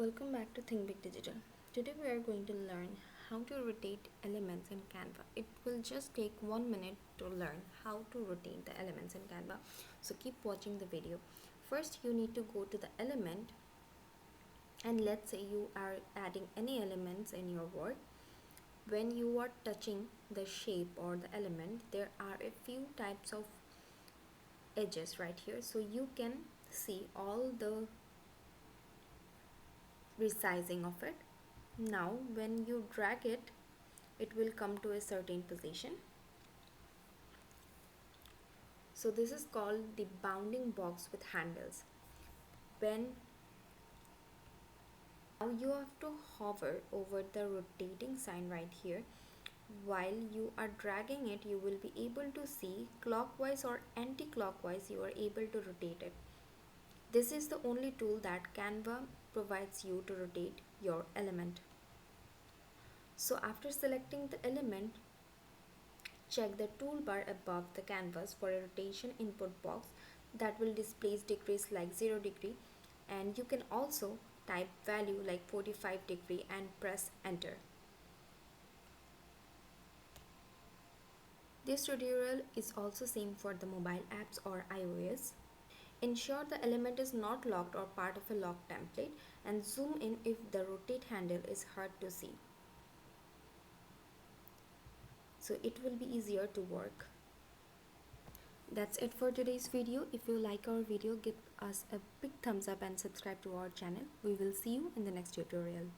Welcome back to Think Big Digital. Today we are going to learn how to rotate elements in Canva. It will just take 1 minute to learn how to rotate the elements in Canva. So keep watching the video. First you need to go to the element, and let's say you are adding any elements in your work. When you are touching the shape or the element, there are a few types of edges right here. So you can see all the resizing of it. Now when you drag it, it will come to a certain position. So this is called the bounding box with handles. When now you have to hover over the rotating sign right here. While you are dragging it, you will be able to see clockwise or anti-clockwise you are able to rotate it. This is the only tool that Canva provides you to rotate your element. So after selecting the element, check the toolbar above the canvas for a rotation input box that will display degrees like 0 degree, and you can also type value like 45 degree and press enter. This tutorial is also same for the mobile apps or iOS. Ensure the element is not locked or part of a locked template, and zoom in if the rotate handle is hard to see, so it will be easier to work. That's it for today's video. If you like our video, give us a big thumbs up and subscribe to our channel. We will see you in the next tutorial.